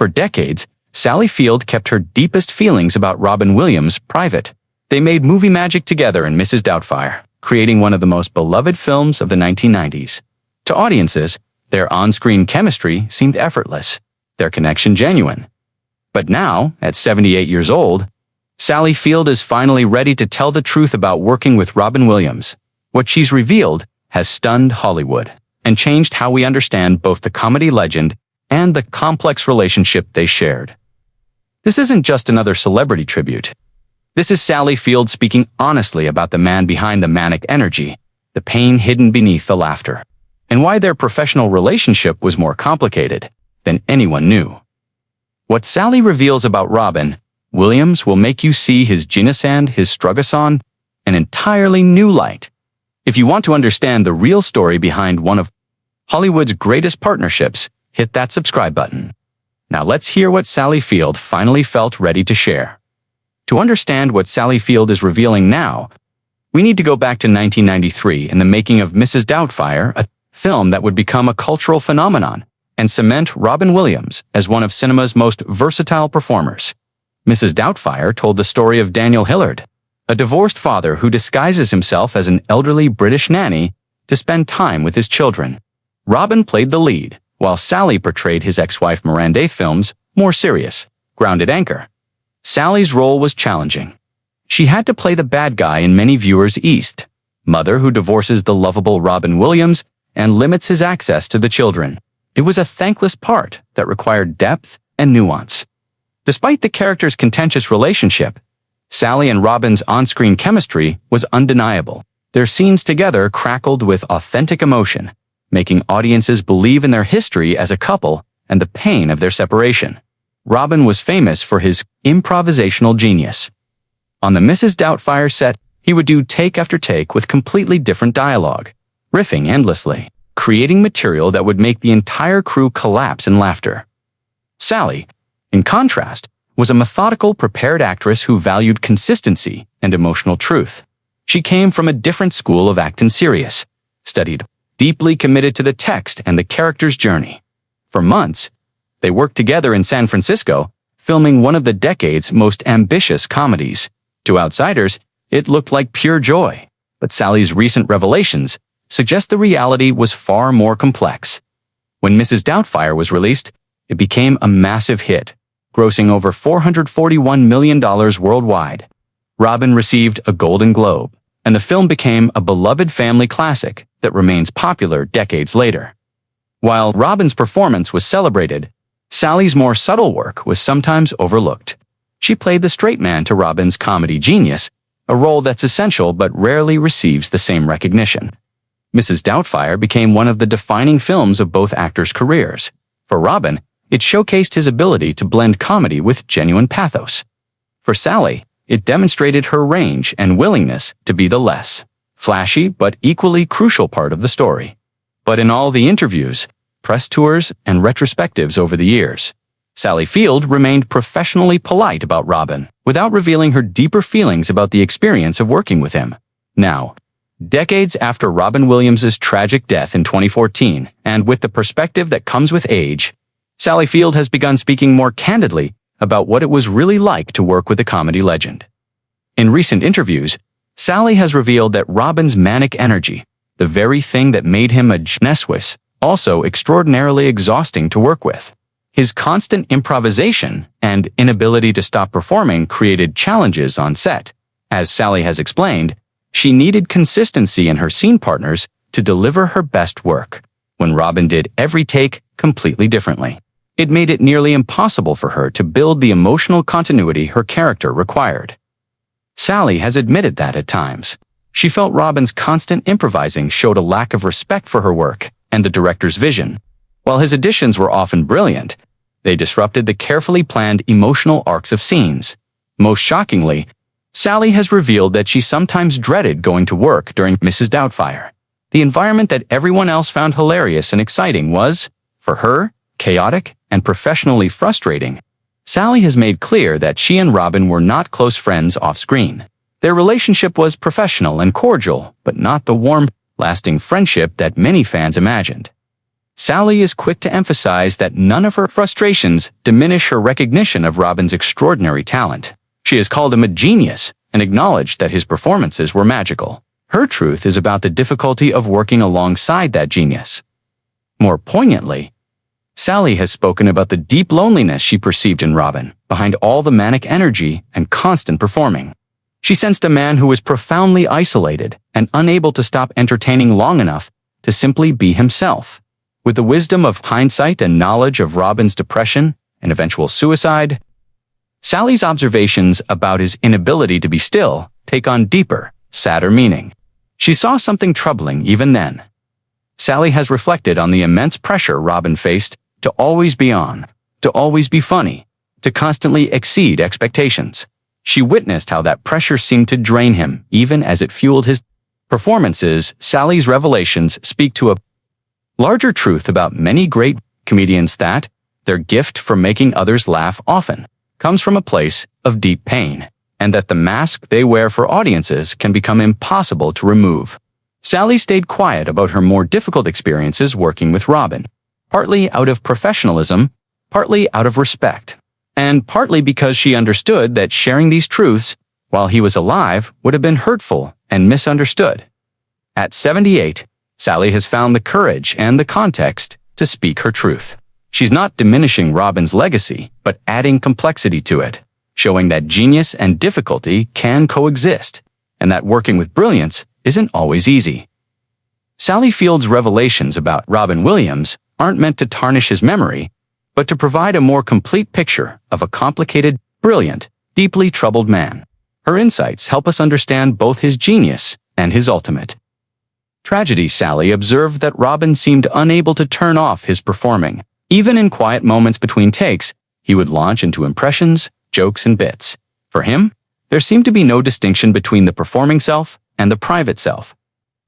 For decades, Sally Field kept her deepest feelings about Robin Williams private. They made movie magic together in Mrs. Doubtfire, creating one of the most beloved films of the 1990s. To audiences, their on-screen chemistry seemed effortless, their connection genuine. But now, at 78 years old, Sally Field is finally ready to tell the truth about working with Robin Williams. What she's revealed has stunned Hollywood and changed how we understand both the comedy legend and the complex relationship they shared. This isn't just another celebrity tribute. This is Sally Field speaking honestly about the man behind the manic energy, the pain hidden beneath the laughter, and why their professional relationship was more complicated than anyone knew. What Sally reveals about Robin Williams will make you see his genius and his struggles on an entirely new light. If you want to understand the real story behind one of Hollywood's greatest partnerships, hit that subscribe button. Now let's hear what Sally Field finally felt ready to share. To understand what Sally Field is revealing now, we need to go back to 1993 in the making of Mrs. Doubtfire, a film that would become a cultural phenomenon and cement Robin Williams as one of cinema's most versatile performers. Mrs. Doubtfire told the story of Daniel Hillard, a divorced father who disguises himself as an elderly British nanny to spend time with his children. Robin played the lead, while Sally portrayed his ex-wife Miranda film's more serious, grounded anchor. Sally's role was challenging. She had to play the bad guy in many viewers' East, mother who divorces the lovable Robin Williams and limits his access to the children. It was a thankless part that required depth and nuance. Despite the character's contentious relationship, Sally and Robin's on-screen chemistry was undeniable. Their scenes together crackled with authentic emotion, making audiences believe in their history as a couple and the pain of their separation. Robin was famous for his improvisational genius. On the Mrs. Doubtfire set, he would do take after take with completely different dialogue, riffing endlessly, creating material that would make the entire crew collapse in laughter. Sally, in contrast, was a methodical, prepared actress who valued consistency and emotional truth. She came from a different school of acting serious, studied, deeply committed to the text and the character's journey. For months, they worked together in San Francisco, filming one of the decade's most ambitious comedies. To outsiders, it looked like pure joy, but Sally's recent revelations suggest the reality was far more complex. When Mrs. Doubtfire was released, it became a massive hit, grossing over $441 million worldwide. Robin received a Golden Globe, and the film became a beloved family classic that remains popular decades later. While Robin's performance was celebrated, Sally's more subtle work was sometimes overlooked. She played the straight man to Robin's comedy genius, a role that's essential but rarely receives the same recognition. Mrs. Doubtfire became one of the defining films of both actors' careers. For Robin, it showcased his ability to blend comedy with genuine pathos. For Sally, it demonstrated her range and willingness to be the less flashy but equally crucial part of the story. But in all the interviews, press tours, and retrospectives over the years, Sally Field remained professionally polite about Robin, without revealing her deeper feelings about the experience of working with him. Now, decades after Robin Williams' tragic death in 2014, and with the perspective that comes with age, Sally Field has begun speaking more candidly about what it was really like to work with a comedy legend. In recent interviews, Sally has revealed that Robin's manic energy, the very thing that made him a genius, was also extraordinarily exhausting to work with. His constant improvisation and inability to stop performing created challenges on set. As Sally has explained, she needed consistency in her scene partners to deliver her best work. When Robin did every take completely differently, it made it nearly impossible for her to build the emotional continuity her character required. Sally has admitted that at times, she felt Robin's constant improvising showed a lack of respect for her work and the director's vision. While his additions were often brilliant, they disrupted the carefully planned emotional arcs of scenes. Most shockingly, Sally has revealed that she sometimes dreaded going to work during Mrs. Doubtfire. The environment that everyone else found hilarious and exciting was, for her, chaotic and professionally frustrating. Sally has made clear that she and Robin were not close friends off-screen. Their relationship was professional and cordial, but not the warm, lasting friendship that many fans imagined. Sally is quick to emphasize that none of her frustrations diminish her recognition of Robin's extraordinary talent. She has called him a genius and acknowledged that his performances were magical. Her truth is about the difficulty of working alongside that genius. More poignantly, Sally has spoken about the deep loneliness she perceived in Robin, behind all the manic energy and constant performing. She sensed a man who was profoundly isolated and unable to stop entertaining long enough to simply be himself. With the wisdom of hindsight and knowledge of Robin's depression and eventual suicide, Sally's observations about his inability to be still take on deeper, sadder meaning. She saw something troubling even then. Sally has reflected on the immense pressure Robin faced to always be on, to always be funny, to constantly exceed expectations. She witnessed how that pressure seemed to drain him, even as it fueled his performances. Sally's revelations speak to a larger truth about many great comedians, that their gift for making others laugh often comes from a place of deep pain, and that the mask they wear for audiences can become impossible to remove. Sally stayed quiet about her more difficult experiences working with Robin, partly out of professionalism, partly out of respect, and partly because she understood that sharing these truths while he was alive would have been hurtful and misunderstood. At 78, Sally has found the courage and the context to speak her truth. She's not diminishing Robin's legacy, but adding complexity to it, showing that genius and difficulty can coexist, and that working with brilliance isn't always easy. Sally Field's revelations about Robin Williams aren't meant to tarnish his memory, but to provide a more complete picture of a complicated, brilliant, deeply troubled man. Her insights help us understand both his genius and his ultimate tragedy. Sally observed that Robin seemed unable to turn off his performing. Even in quiet moments between takes, he would launch into impressions, jokes, and bits. For him, there seemed to be no distinction between the performing self and the private self.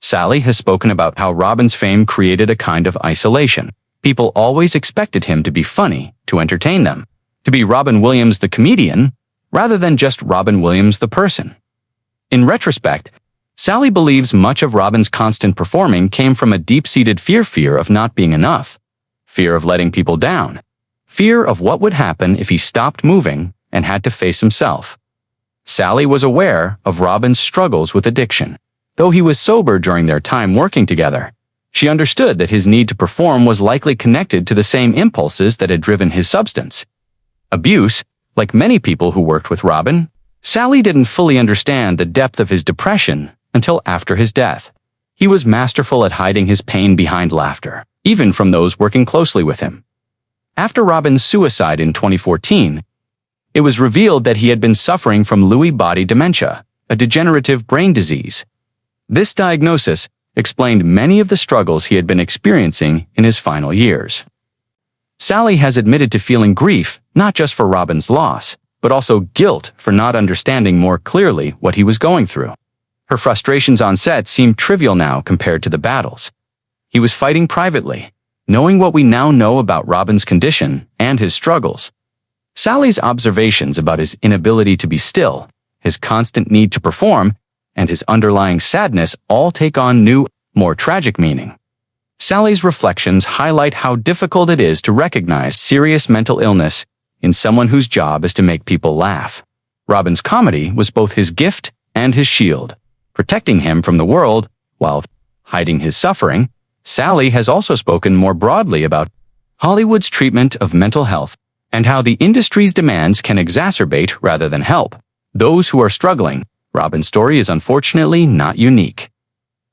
Sally has spoken about how Robin's fame created a kind of isolation. People always expected him to be funny, to entertain them, to be Robin Williams the comedian, rather than just Robin Williams the person. In retrospect, Sally believes much of Robin's constant performing came from a deep-seated fear of not being enough, fear of letting people down, fear of what would happen if he stopped moving and had to face himself. Sally was aware of Robin's struggles with addiction. Though he was sober during their time working together, she understood that his need to perform was likely connected to the same impulses that had driven his substance abuse. Like many people who worked with Robin, Sally didn't fully understand the depth of his depression until after his death. He was masterful at hiding his pain behind laughter, even from those working closely with him. After Robin's suicide in 2014, it was revealed that he had been suffering from Lewy body dementia, a degenerative brain disease. This diagnosis explained many of the struggles he had been experiencing in his final years. Sally has admitted to feeling grief not just for Robin's loss, but also guilt for not understanding more clearly what he was going through. Her frustrations on set seem trivial now compared to the battles he was fighting privately. Knowing what we now know about Robin's condition and his struggles, Sally's observations about his inability to be still, his constant need to perform, and his underlying sadness all take on new, more tragic meaning. Sally's reflections highlight how difficult it is to recognize serious mental illness in someone whose job is to make people laugh. Robin's comedy was both his gift and his shield, protecting him from the world while hiding his suffering. Sally has also spoken more broadly about Hollywood's treatment of mental health and how the industry's demands can exacerbate rather than help those who are struggling. Robin's story is unfortunately not unique.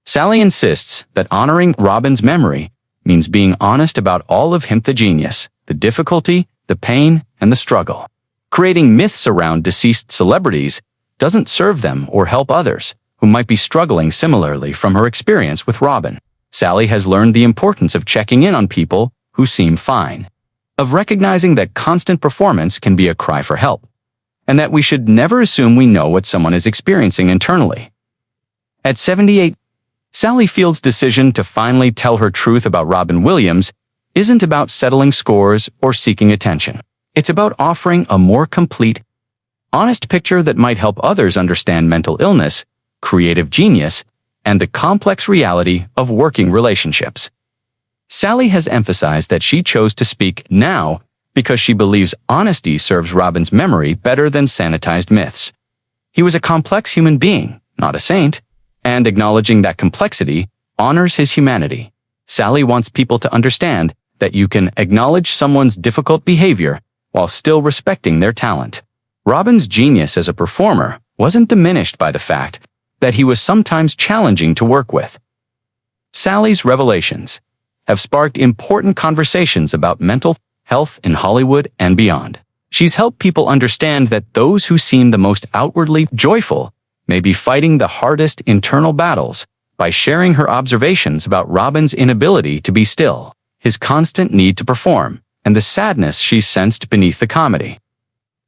Sally insists that honoring Robin's memory means being honest about all of him: the genius, the difficulty, the pain, and the struggle. Creating myths around deceased celebrities doesn't serve them or help others who might be struggling similarly. From her experience with Robin, Sally has learned the importance of checking in on people who seem fine, of recognizing that constant performance can be a cry for help, and that we should never assume we know what someone is experiencing internally. At 78, Sally Field's decision to finally tell her truth about Robin Williams isn't about settling scores or seeking attention. It's about offering a more complete, honest picture that might help others understand mental illness, creative genius, and the complex reality of working relationships. Sally has emphasized that she chose to speak now because she believes honesty serves Robin's memory better than sanitized myths. He was a complex human being, not a saint, and acknowledging that complexity honors his humanity. Sally wants people to understand that you can acknowledge someone's difficult behavior while still respecting their talent. Robin's genius as a performer wasn't diminished by the fact that he was sometimes challenging to work with. Sally's revelations have sparked important conversations about mental health in Hollywood and beyond. She's helped people understand that those who seem the most outwardly joyful may be fighting the hardest internal battles by sharing her observations about Robin's inability to be still, his constant need to perform, and the sadness she sensed beneath the comedy.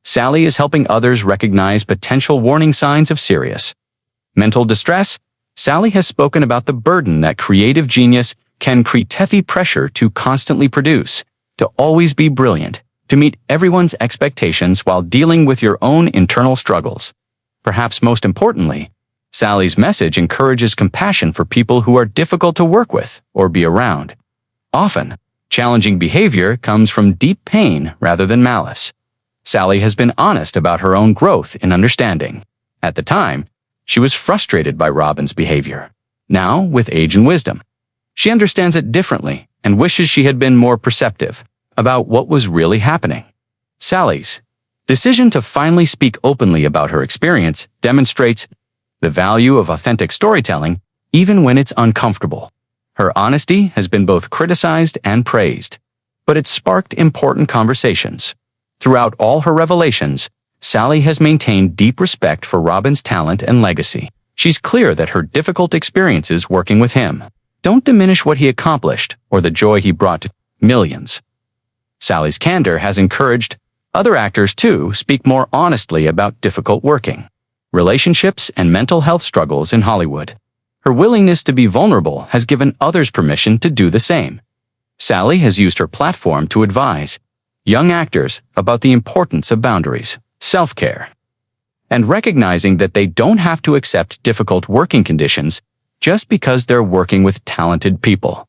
Sally is helping others recognize potential warning signs of serious mental distress. Sally has spoken about the burden that creative genius can create, heavy pressure to constantly produce, to always be brilliant, to meet everyone's expectations while dealing with your own internal struggles. Perhaps most importantly, Sally's message encourages compassion for people who are difficult to work with or be around. Often, challenging behavior comes from deep pain rather than malice. Sally has been honest about her own growth in understanding. At the time, she was frustrated by Robin's behavior. Now, with age and wisdom, she understands it differently and wishes she had been more perceptive about what was really happening. Sally's decision to finally speak openly about her experience demonstrates the value of authentic storytelling, even when it's uncomfortable. Her honesty has been both criticized and praised, but it's sparked important conversations. Throughout all her revelations, Sally has maintained deep respect for Robin's talent and legacy. She's clear that her difficult experiences working with him don't diminish what he accomplished or the joy he brought to millions. Sally's candor has encouraged other actors to speak more honestly about difficult working relationships and mental health struggles in Hollywood. Her willingness to be vulnerable has given others permission to do the same. Sally has used her platform to advise young actors about the importance of boundaries, self-care, and recognizing that they don't have to accept difficult working conditions just because they're working with talented people.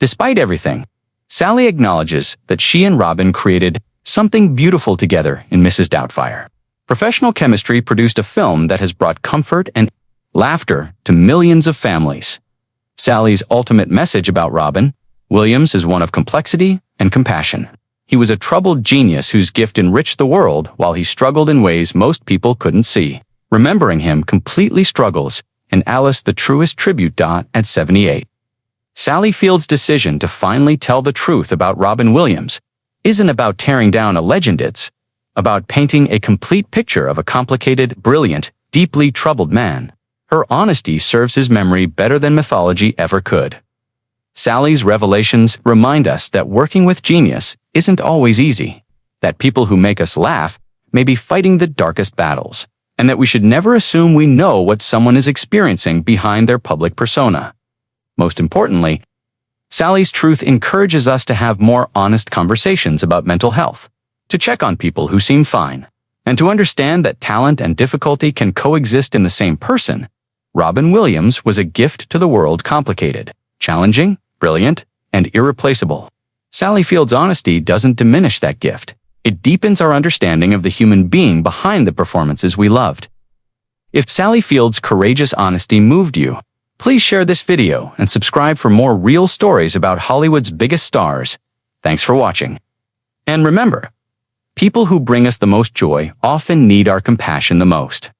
Despite everything, Sally acknowledges that she and Robin created something beautiful together in Mrs. Doubtfire. Professional chemistry produced a film that has brought comfort and laughter to millions of families. Sally's ultimate message about Robin Williams is one of complexity and compassion. He was a troubled genius whose gift enriched the world while he struggled in ways most people couldn't see. Remembering him completely struggles in Alice the Truest tribute. At 78. Sally Field's decision to finally tell the truth about Robin Williams isn't about tearing down a legend, it's about painting a complete picture of a complicated, brilliant, deeply troubled man. Her honesty serves his memory better than mythology ever could. Sally's revelations remind us that working with genius isn't always easy, that people who make us laugh may be fighting the darkest battles, and that we should never assume we know what someone is experiencing behind their public persona. Most importantly, Sally's truth encourages us to have more honest conversations about mental health, to check on people who seem fine, and to understand that talent and difficulty can coexist in the same person. Robin Williams was a gift to the world, complicated, challenging, brilliant, and irreplaceable. Sally Field's honesty doesn't diminish that gift. It deepens our understanding of the human being behind the performances we loved. If Sally Field's courageous honesty moved you, please share this video and subscribe for more real stories about Hollywood's biggest stars. Thanks for watching. And remember, people who bring us the most joy often need our compassion the most.